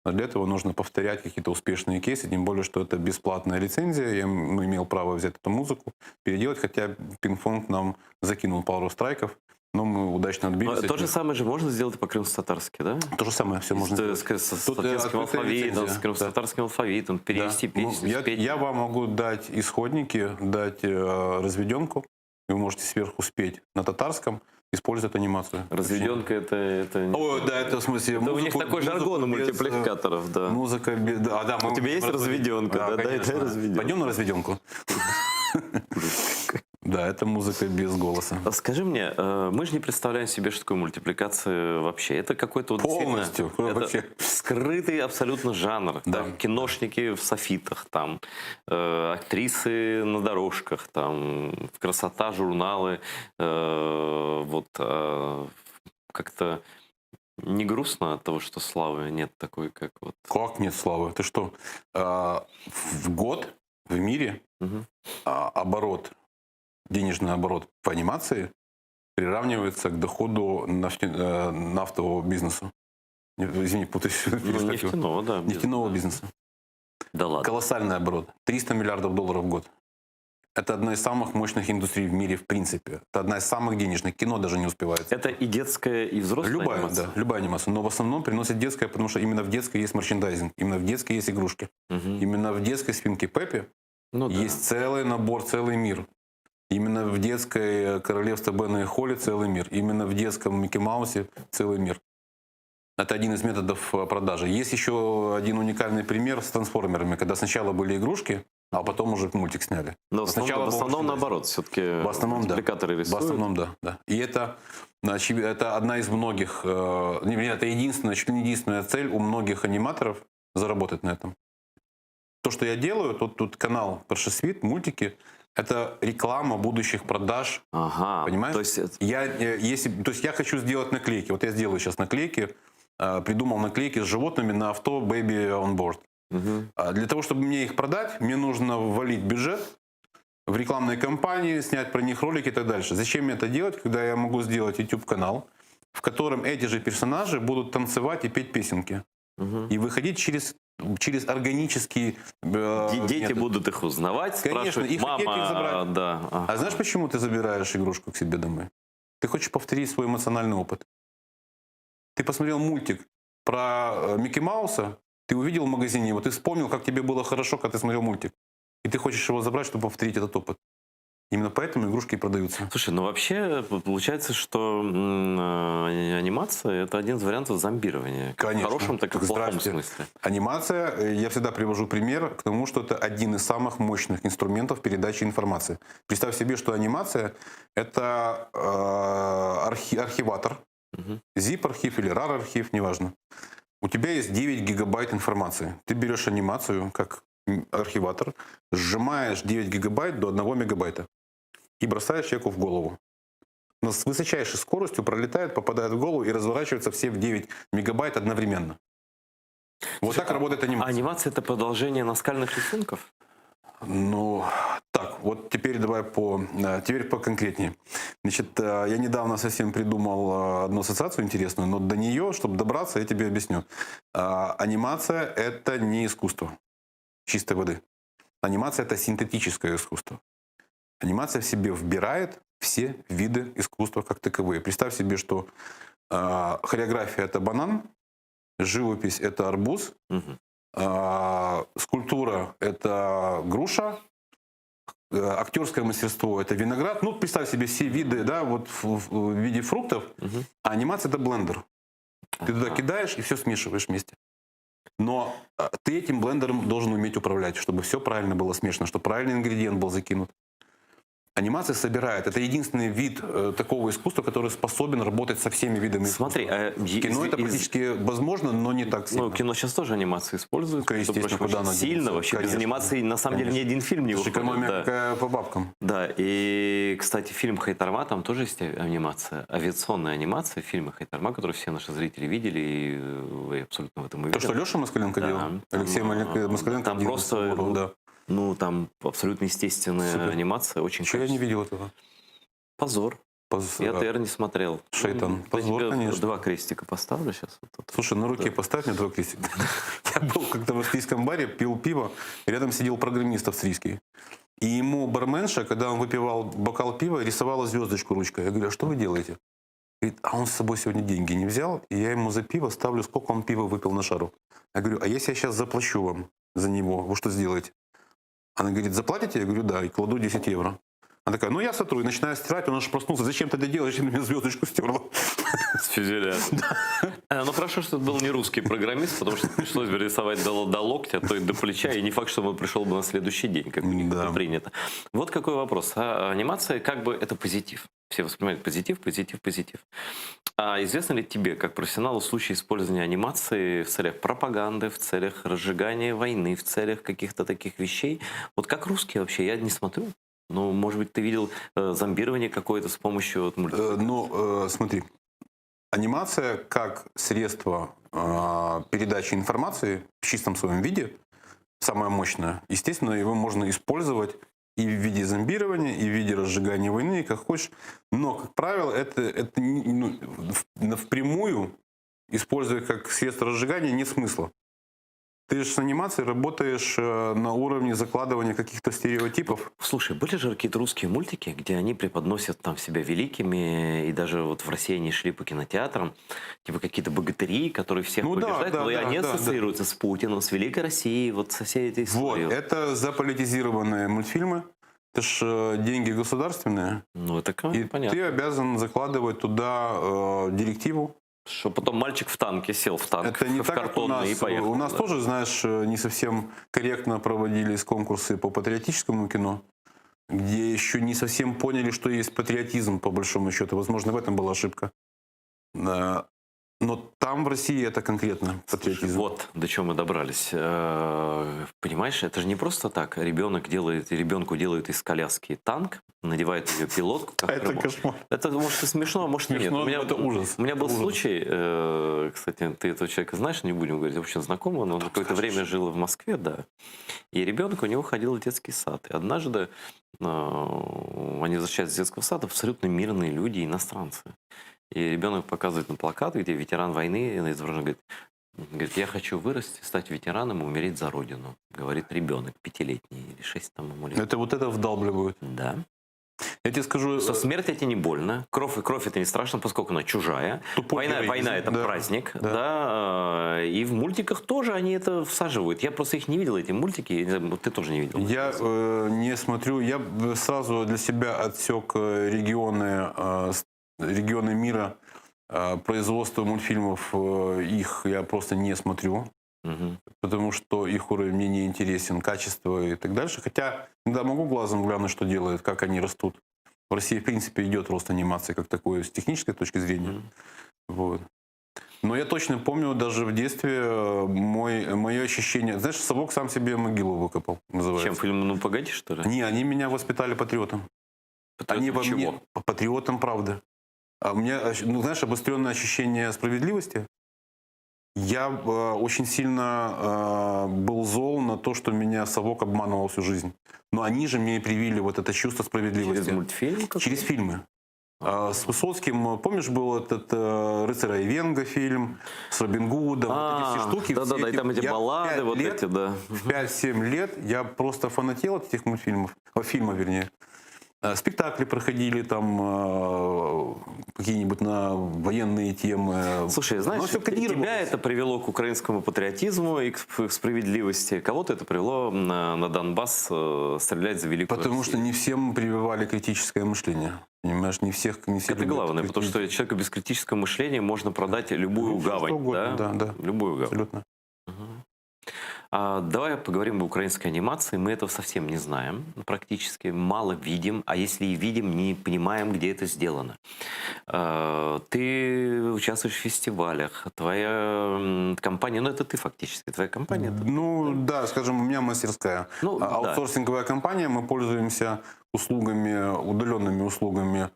А для этого нужно повторять какие-то успешные кейсы, тем более, что это бесплатная лицензия. Я имел право взять эту музыку, переделать, хотя Pinkfong нам закинул пару страйков, но мы удачно отбились. То же самое же можно сделать по крымско-татарски, да? То же самое, все можно сделать. С Тут латинским открытая алфавитом, лицензия, с крымско-татарским алфавитом, перевести Да. Ну, песню, спеть. я вам могу дать исходники, дать разведенку, и вы можете сверху спеть на татарском, использовать анимацию. Разведенка это... Ой, да, это в смысле... Это у них музыку- такой жаргон у музыку без, мультипликаторов, да. Музыка без... Да, мы У тебя есть разведенка, да? Дай конечно. разведенку. Пойдем на разведенку. Да, это музыка без голоса. Скажи мне, мы же не представляем себе, что такое мультипликация вообще. Это какой-то вот Полностью. действительно, это Вообще. скрытый абсолютно жанр. Да. Там киношники в софитах, там актрисы на дорожках, там красота, журналы. Как-то не грустно от того, что славы нет такой, как вот. Как нет славы? Ты что? В год в мире Мгм. оборот, денежный оборот по анимации приравнивается к доходу нафтового бизнеса. Извини, путаюсь. Ну, перескакиваю. нефтяного, да. Нефтяного бизнеса. Да ладно. Колоссальный оборот. 300 миллиардов долларов в год. Это одна из самых мощных индустрий в мире в принципе. Это одна из самых денежных. Кино даже не успевает. Это и детская, и взрослая Любая, анимация? да, любая анимация. Но в основном приносит детская, потому что именно в детской есть мерчендайзинг. Именно в детской есть игрушки. Мгм. Именно в детской свинке Пеппи Ну да. есть целый набор, целый мир. Именно в детской королевстве Бена и Холли целый мир. Именно в детском Микки Маусе целый мир. Это один из методов продажи. Есть еще один уникальный пример с трансформерами, когда сначала были игрушки, а потом уже мультик сняли. Но в Сначала основном, был мерчендайзинг. наоборот, все-таки В основном, да. мультипликаторы В рисуют. основном, да, да. И это одна из многих, это единственная, чуть ли не единственная цель у многих аниматоров заработать на этом. То, что я делаю, тут канал Паршесвит, мультики, это реклама будущих продаж. Ага. Понимаешь? То есть, Я хочу сделать наклейки. Вот я сделаю сейчас наклейки, придумал наклейки с животными на авто Baby on Board. мгм. Для того, чтобы мне их продать, мне нужно ввалить бюджет в рекламные кампании, снять про них ролики и так дальше. Зачем мне это делать, когда я могу сделать YouTube-канал, в котором эти же персонажи будут танцевать и петь песенки? Мгм. И выходить через органические Дети методы. будут их узнавать, Конечно, спрашивать, их хотеть мама, их забрать. да. А знаешь, почему ты забираешь игрушку к себе домой? Ты хочешь повторить свой эмоциональный опыт. Ты посмотрел мультик про Микки Мауса, ты увидел в магазине его, ты вспомнил, как тебе было хорошо, когда ты смотрел мультик. И ты хочешь его забрать, чтобы повторить этот опыт. Именно поэтому игрушки и продаются. Слушай, ну вообще получается, что анимация — это один из вариантов зомбирования. Как Конечно. в хорошем, так и в плохом Здрасте. смысле. Анимация, я всегда привожу пример к тому, что это один из самых мощных инструментов передачи информации. Представь себе, что анимация — это архиватор, Мгм. zip-архив или RAR-архив, неважно. У тебя есть 9 гигабайт информации. Ты берешь анимацию как архиватор, сжимаешь 9 гигабайт до 1 мегабайта и бросаешь человеку в голову. Но с высочайшей скоростью пролетает, попадает в голову и разворачивается все в 9 мегабайт одновременно. Вот так работает А анимация. анимация — это продолжение наскальных рисунков? Ну, так, вот теперь давай теперь поконкретнее. Значит, я недавно совсем придумал одну ассоциацию интересную, но до нее, чтобы добраться, я тебе объясню. Анимация — это не искусство чистой воды. Анимация — это синтетическое искусство. Анимация в себе вбирает все виды искусства как таковые. Представь себе, что хореография — это банан, живопись — это арбуз, Мгм. скульптура — это груша, актерское мастерство — это виноград. Ну, представь себе все виды, да, вот в виде фруктов. Мгм. А анимация — это блендер. Ты туда Ага. кидаешь и все смешиваешь вместе. Но ты этим блендером должен уметь управлять, чтобы все правильно было смешано, чтобы правильный ингредиент был закинут. Анимация собирает. Это единственный вид такого искусства, который способен работать со всеми видами Смотри, искусства. Кино это практически возможно, но не так сильно. Ну, кино сейчас тоже анимация использует. Конечно, между прочим, куда очень она сильно. денется? Вообще без Конечно. анимации на самом деле ни один фильм не Это же выходит. экономия Да. какая по бабкам. Да, и, кстати, фильм «Хайтарма», там тоже есть анимация, авиационная анимация фильма «Хайтарма», который все наши зрители видели, и вы абсолютно в этом уверены. То, что Леша Москаленко Да. делал? Алексей Москаленко. Там один из просто, авторов, да. ну, там абсолютно естественная Супер. анимация, очень Чего я не качественная. видел этого? Позор. Я ТР не смотрел. Шайтан. Я Позор, тебе конечно. 2 крестика поставлю сейчас. Вот тут. Слушай, на руке поставь мне 2 крестика. Я был как-то в австрийском баре, пил пиво, и рядом сидел программист австрийский. И ему барменша, когда он выпивал бокал пива, рисовала звездочку ручкой. Я говорю, а что вы делаете? Говорит, а он с собой сегодня деньги не взял, и я ему за пиво ставлю, сколько он пива выпил на шару. Я говорю, а если я сейчас заплачу вам за него, вы что сделаете? Она говорит, заплатите? Я говорю, да, и кладу 10 евро. Она такая, ну я сотру, и начинаю стирать, он аж проснулся, зачем ты это делаешь, зачем ты мне звездочку стерла? С фюзеля. Ну хорошо, что это был не русский программист, потому что пришлось бы рисовать до локтя, а то и до плеча, и не факт, что он пришел бы на следующий день, как у них это принято. Вот какой вопрос. Анимация как бы это позитив. Все воспринимают позитив, позитив, позитив. А известно ли тебе, как профессионалу, случаи использования анимации в целях пропаганды, в целях разжигания войны, в целях каких-то таких вещей? Вот как русские вообще, я не смотрю. Ну, может быть, ты видел зомбирование какое-то с помощью вот, мультфильмов? Смотри, анимация как средство передачи информации в чистом своем виде, самое мощное, естественно, его можно использовать и в виде зомбирования, и в виде разжигания войны, и как хочешь. Но, как правило, это впрямую использовать как средство разжигания нет смысла. Ты же с анимацией работаешь на уровне закладывания каких-то стереотипов. Слушай, были же какие-то русские мультики, где они преподносят там себя великими, и даже вот в России они шли по кинотеатрам, типа какие-то богатыри, которые всех побеждают, и они ассоциируются с Путиным, с Великой Россией, вот со всей этой историей. Вот, это заполитизированные мультфильмы, это ж деньги государственные, Ну, это и понятно. ты обязан закладывать туда директиву. Что потом мальчик в танке сел в танк, Это не в так, как у картонный нас. и поехал. У нас тоже, знаешь, не совсем корректно проводились конкурсы по патриотическому кино, где еще не совсем поняли, что есть патриотизм, по большому счету. Возможно, в этом была ошибка. Но там в России это конкретно патриотизм. Вот до чего мы добрались. Понимаешь, это же не просто так. Ребенку делают из коляски танк, надевают ее пилотку. Как Это кошмар. Это может и смешно, а может и нет. Смешно, У меня, но это ужас. У меня был Ужас. случай, кстати, ты этого человека знаешь, не будем говорить, очень знакомый, но он какое-то время жил в Москве, да. И ребенок у него ходил в детский сад. И однажды они возвращаются из детского сада, абсолютно мирные люди, иностранцы. И ребенок показывает на плакат, где ветеран войны, и изображен, говорит, я хочу вырасти, стать ветераном и умереть за родину. Говорит ребенок, 5-летний или 6 там ему лет. Это вот это вдалбливают. Да. Я тебе скажу... Что смерть это не больно, кровь это не страшно, поскольку она чужая. Тупой Война героизм. это Да. праздник. Да. Да. И в мультиках тоже они это всаживают. Я просто их не видел, эти мультики. Я не знаю, ты тоже не видел. Я не смотрю, я сразу для себя отсек регионы мира, производство мультфильмов, их я просто не смотрю, потому что их уровень мне не интересен, качество и так дальше. Хотя, да, могу глазом глянуть, что делают, как они растут. В России, в принципе, идет рост анимации как такой, с технической точки зрения. Вот. Но я точно помню, даже в детстве мое ощущение... Знаешь, совок сам себе могилу выкопал, называется. Чем фильм «Ну, погоди», что ли? Не, они меня воспитали патриотом. Они во чего? мне патриотом, правда. А у меня, ну, знаешь, обостренное ощущение справедливости. Я очень сильно был зол на то, что меня совок обманывал всю жизнь. Но они же мне привили вот это чувство справедливости. Через мультфильм? Через фильмы. С Высоцким, помнишь, был этот «Рыцарь Айвенго» фильм с Робин Гудом, вот эти все штуки. Да-да-да, и там эти баллады, вот эти, да. В 5-7 лет я просто фанател от этих мультфильмов, фильма вернее. Спектакли проходили там какие-нибудь на военные темы. Слушай, знаешь, всё кодировалось. тебя это привело к украинскому патриотизму и к справедливости. Кого-то это привело на Донбасс стрелять за Великую Потому Россию. что не всем прививали критическое мышление. Понимаешь, не все Это любят главное, потому что человеку без критического мышления можно продать любую Ну, что гавань. угодно, Да? да. Любую гавань. Абсолютно. Давай поговорим об украинской анимации. Мы этого совсем не знаем, практически мало видим, а если и видим, не понимаем, где это сделано. Ты участвуешь в фестивалях, твоя компания, ну это ты фактически, твоя компания. Ну да, скажем, у меня мастерская. Ну, да. Аутсорсинговая компания, мы пользуемся услугами, удаленными услугами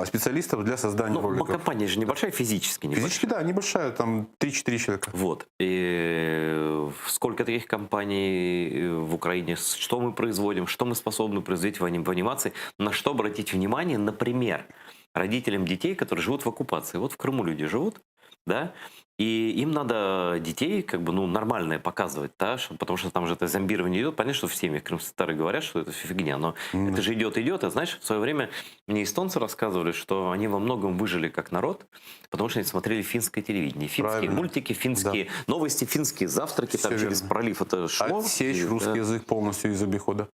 специалистов для создания Ну, роликов. компания же небольшая, физически небольшая. Физически, да, небольшая, там 3-4 человека. Вот. И сколько таких компаний в Украине? Что мы производим? Что мы способны производить в анимации? На что обратить внимание? Например, родителям детей, которые живут в оккупации. Вот в Крыму люди живут, да? И им надо детей как бы, ну, нормальное показывать, да? Потому что там же это зомбирование идет. Понятно, что в семьях крымстатары говорят, что это фигня, но это же идет. А знаешь, в свое время мне эстонцы рассказывали, что они во многом выжили как народ, потому что они смотрели финское телевидение. Финские Правильно. мультики, финские новости, финские завтраки, Всё там через верно. пролив это шло. Отсечь И, русский да. язык полностью из обихода.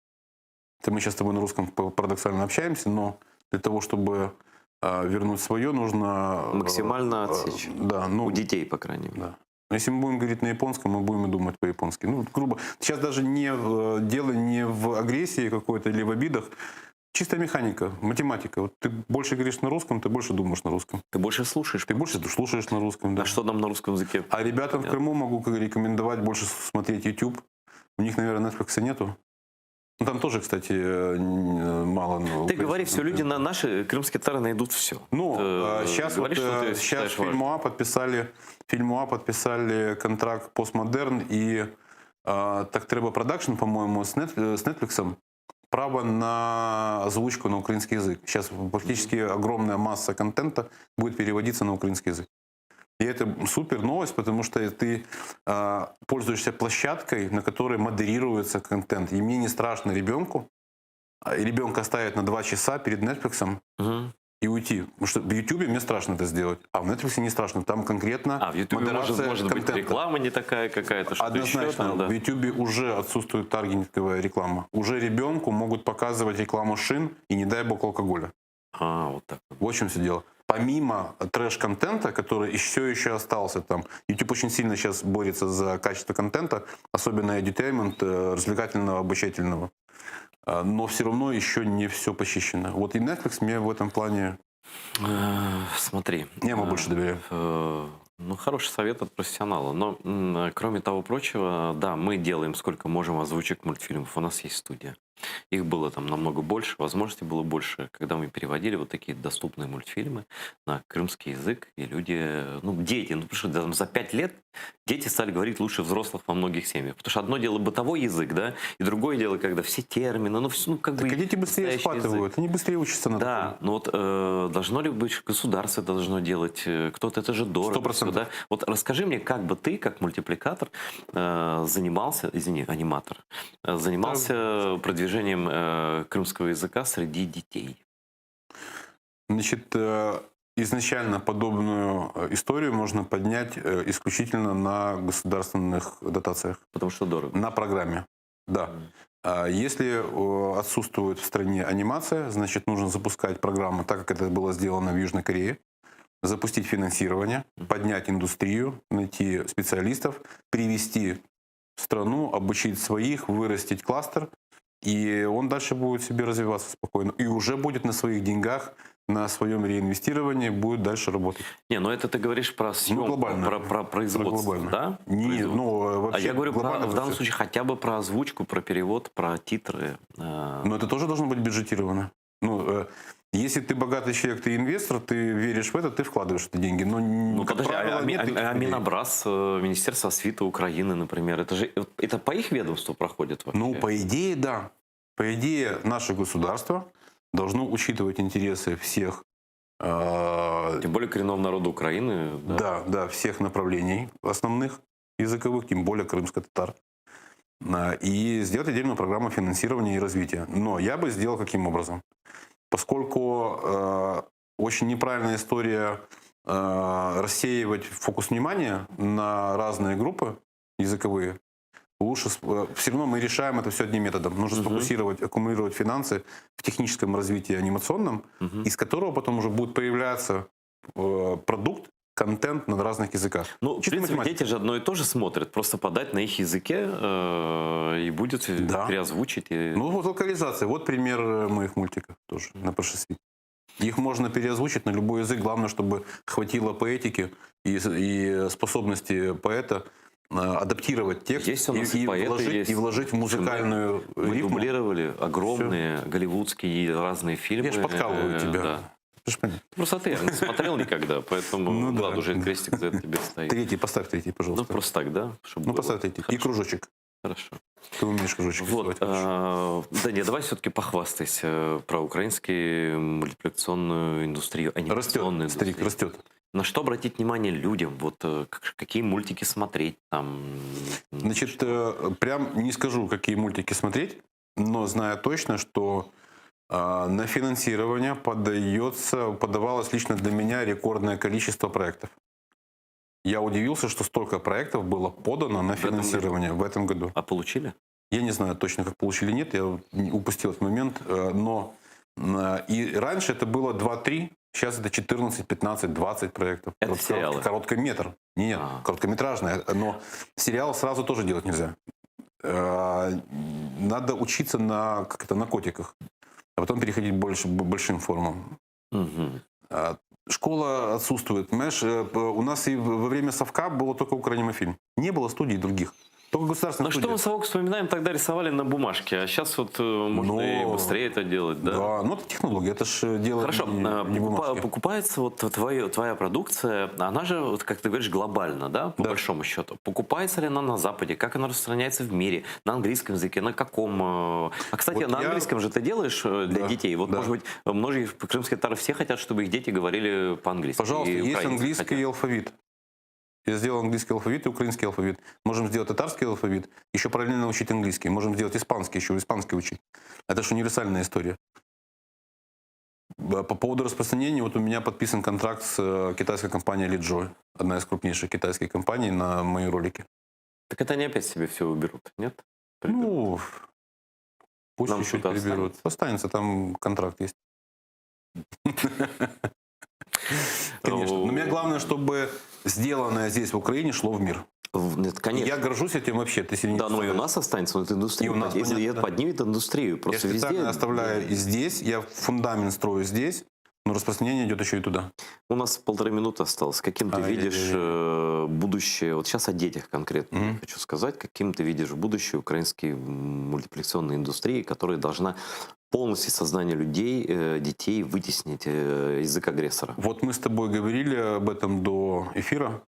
Это мы сейчас с тобой на русском парадоксально общаемся, но для того, чтобы вернуть свое, нужно... Максимально отсечь. Да, ну, У детей, по крайней мере. да. Но если мы будем говорить на японском, мы будем и думать по-японски. Ну, грубо. Сейчас даже дело не в агрессии какой-то или в обидах. Чистая механика, математика. Вот ты больше говоришь на русском, ты больше думаешь на русском. Ты больше слушаешь. Ты больше слушаешь на русском. Да. А что нам на русском языке? А ребятам в Крыму могу рекомендовать больше смотреть YouTube. У них, наверное, Netflix нету. Ну, там тоже, кстати, мало. Ты говори все, люди наши крымские татары найдут все. Ну, сейчас говори, что ты сейчас считаешь важным. Фильмуа подписали контракт Постмодерн и так треба продакшн, по-моему, с Netflix. Право на озвучку на украинский язык. Сейчас практически огромная масса контента будет переводиться на украинский язык. И это супер новость, потому что ты пользуешься площадкой, на которой модерируется контент. И мне не страшно ребенку, и ребенка ставить на 2 часа перед Netflix и уйти. Потому что в YouTube мне страшно это сделать, а в Netflix не страшно. Там конкретно А в YouTube модерация может быть контента. реклама не такая какая-то, что-то еще Однозначно, там, да. в YouTube уже отсутствует таргетинговая реклама. Уже ребенку могут показывать рекламу шин и, не дай бог, алкоголя. Вот так. Вот в чем все дело. Помимо трэш-контента, который еще остался там, YouTube очень сильно сейчас борется за качество контента, особенно edutainment, развлекательного, обучательного. Но все равно еще не все почищено. Вот и Netflix мне в этом плане... Смотри. Я ему больше доверяю. Ну, хороший совет от профессионала. Но, кроме того прочего, да, мы делаем сколько можем озвучек мультфильмов. У нас есть студия. Их было там намного больше, возможностей было больше, когда мы переводили вот такие доступные мультфильмы на крымский язык, и люди, ну, дети, ну, потому что там, за 5 лет дети стали говорить лучше взрослых во многих семьях. Потому что одно дело бытовой язык, да, и другое дело, когда все термины, ну, все, ну, как Так бы... а дети быстрее настоящий схватывают, язык. они быстрее учатся на Да, таком. но вот должно ли быть, государство должно делать, кто-то, это же дорого. 100%. всё, да? Вот расскажи мне, как бы ты, как мультипликатор, занимался, аниматор, занимался продвижением крымского языка среди детей. Значит, изначально подобную историю можно поднять исключительно на государственных дотациях. Потому что дорого. На программе, да. Если отсутствует в стране анимация, значит, нужно запускать программу так, как это было сделано в Южной Корее, запустить финансирование, поднять индустрию, найти специалистов, привести в страну, обучить своих, вырастить кластер, и он дальше будет себе развиваться спокойно. И уже будет на своих деньгах, на своем реинвестировании, будет дальше работать. Не, но это ты говоришь про съемку, глобально. про производство, Глобально. да? Не, Производство. ну, вообще, А я говорю глобально в данном вообще. случае хотя бы про озвучку, про перевод, про титры. Но это тоже должно быть бюджетировано. Ну, если ты богатый человек, ты инвестор, ты веришь в это, ты вкладываешь эти деньги. Но, Ну, как подожди, правило, нет таких людей. Минобраз, Министерство освиты Украины, например, это по их ведомству проходит вообще? Ну, по идее, да. По идее, наше государство должно учитывать интересы всех, Тем более коренного народа Украины. Да. да, всех направлений основных языковых, тем более крымско-татар. И сделать отдельную программу финансирования и развития. Но я бы сделал каким образом? Поскольку очень неправильная история рассеивать фокус внимания на разные группы языковые, лучше все равно мы решаем это все одним методом. Нужно сфокусировать, аккумулировать финансы в техническом развитии анимационном, из которого потом уже будет появляться продукт, контент на разных языках. Ну, в Чисто принципе, математика. дети же одно и то же смотрят. Просто подать на их языке и будет Да. переозвучить. И... Ну вот локализация. Вот пример моих мультиков тоже на прошествии. Их можно переозвучить на любой язык. Главное, чтобы хватило поэтики и способности поэта адаптировать текст Есть у нас и поэты, есть. и вложить в музыкальную Мы рифму. дублировали огромные голливудские и разные фильмы. Я ж подкалываю тебя. Да. Ты ж понятно. Просто ты не смотрел никогда, поэтому Ну да. ладно, уже крестик за это тебе стоит. Третий, поставь третий, Ну, пожалуйста. просто так, да? Чтобы Ну, было. поставь третий. И Хорошо. кружочек. Хорошо. Ты умеешь кружочек Вот, рисовать хорошо. да нет, давай все-таки похвастайся про украинскую мультипликационную индустрию, анимационную Растет, старик, индустрию. растет. На что обратить внимание людям? Вот какие мультики смотреть там? Значит, прям не скажу, какие мультики смотреть, но знаю точно, что на финансирование подавалось лично для меня рекордное количество проектов. Я удивился, что столько проектов было подано на этом году? финансирование в этом году. А получили? Я не знаю точно, как получили, нет, я упустил этот момент. Но и раньше это было 2-3, сейчас это 14, 15, 20 проектов. Это сериалы? Короткометр. Нет, короткометражные. Но сериал сразу тоже делать нельзя. Надо учиться на котиках, а потом переходить к большим формам. Мгм. Школа отсутствует. Понимаешь, у нас и во время совка было только Укранимофильм. Не было студий других. Только государственная Ну что студия. мы совок вспоминаем, тогда рисовали на бумажке, а сейчас вот можно и быстрее это делать, да? Да, ну это технология, это же дело Хорошо, не бумажки. покупается вот твоя продукция, она же, вот как ты говоришь, глобально, да, по большому счету. Покупается ли она на Западе, как она распространяется в мире, на английском языке, на каком? А, кстати, Вот на английском же ты делаешь для детей. Вот, да. может быть, многие крымские татары все хотят, чтобы их дети говорили по-английски. Пожалуйста, и есть украинцы английский хотят. алфавит. Я сделал английский алфавит и украинский алфавит. Можем сделать татарский алфавит, еще параллельно учить английский. Можем сделать испанский, еще испанский учить. Это же универсальная история. По поводу распространения, вот у меня подписан контракт с китайской компанией Лиджой, одна из крупнейших китайских компаний, на мои ролики. Так это они опять себе все уберут, нет? Ну, пусть Нам чуть-чуть что-то переберут. Останется, там контракт есть. Конечно. Но мне главное, чтобы сделанное здесь, в Украине, шло в мир. Нет, конечно. Я горжусь этим вообще. Ты себе не Да, но и у представляешь. нас останется, но это индустрия. И у нас, если понятно, да. поднимет индустрию. Я Просто специально везде. оставляю и здесь, я фундамент строю здесь, но распространение идет еще и туда. У нас 1,5 минуты осталось. Каким ты видишь будущее? Вот сейчас о детях конкретно хочу сказать. Каким ты видишь будущее украинской мультипликационной индустрии, которая должна полностью сознание людей, детей вытеснить язык агрессора? Вот мы с тобой говорили об этом до эфира.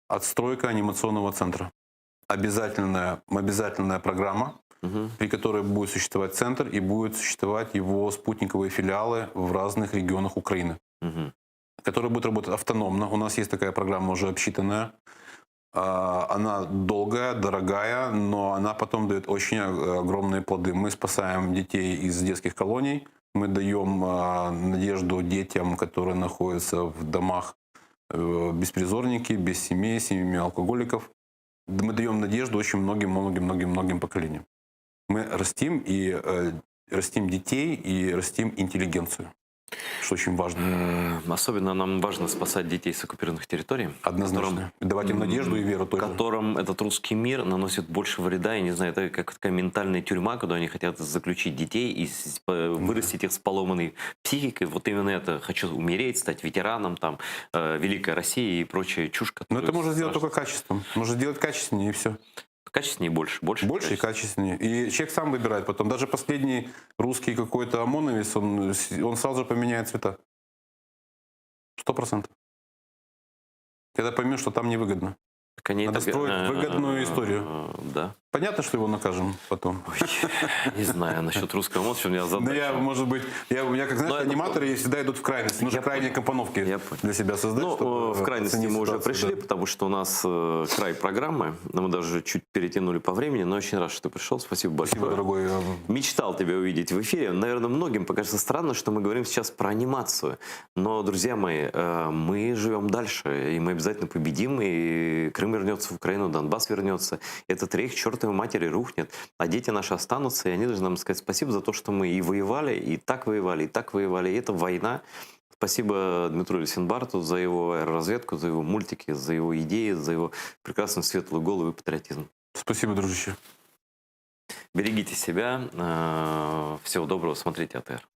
Отстройка анимационного центра. Обязательная программа, при которой будет существовать центр и будут существовать его спутниковые филиалы в разных регионах Украины, которая будет работать автономно. У нас есть такая программа уже обсчитанная. Она долгая, дорогая, но она потом дает очень огромные плоды. Мы спасаем детей из детских колоний, мы даем надежду детям, которые находятся в домах, беспризорники, без семей, семьями алкоголиков. Мы даем надежду очень многим поколениям. Мы растим детей и растим интеллигенцию, что очень важно. Особенно нам важно спасать детей с оккупированных территорий. Однозначно. Давать им надежду и веру тоже. Которым этот русский мир наносит больше вреда. Я не знаю, это как такая ментальная тюрьма, куда они хотят заключить детей и вырастить их с поломанной психикой. Вот именно это. Хочу умереть, стать ветераном, там, Великая Россия и прочая чушь. Но это можно сделать только качеством. Можно сделать качественнее и все. Качественнее и больше. Больше и качественнее. И человек сам выбирает потом. Даже последний русский какой-то ОМОНовец, он сразу же поменяет цвета. 100%. Когда поймет, что там невыгодно. Так они Надо строить выгодную историю. Да. Понятно, что его накажем потом. Ой, не знаю, насчет русского МОН, что у меня задача. Ну, я, может быть, у меня, как знаешь, аниматоры всегда идут в крайность. Нужно крайние компоновки Я понял. для себя создать. Ну, чтобы в крайности оценить мы уже ситуацию, пришли, да. потому что у нас край программы. Мы даже чуть перетянули по времени, но очень рад, что ты пришел. Спасибо большое. Спасибо, дорогой. Мечтал тебя увидеть в эфире. Наверное, многим покажется странно, что мы говорим сейчас про анимацию. Но, друзья мои, мы живем дальше, и мы обязательно победим, и Крым вернется в Украину, Донбасс вернется. Этот рейх к чертовой матери рухнет, а дети наши останутся, и они должны нам сказать спасибо за то, что мы и воевали, и так воевали, и так воевали. И это война. Спасибо Дмитру Лисенбарту за его аэроразведку, за его мультики, за его идеи, за его прекрасную светлую голову и патриотизм. Спасибо, дружище. Берегите себя. Всего доброго. Смотрите АТР.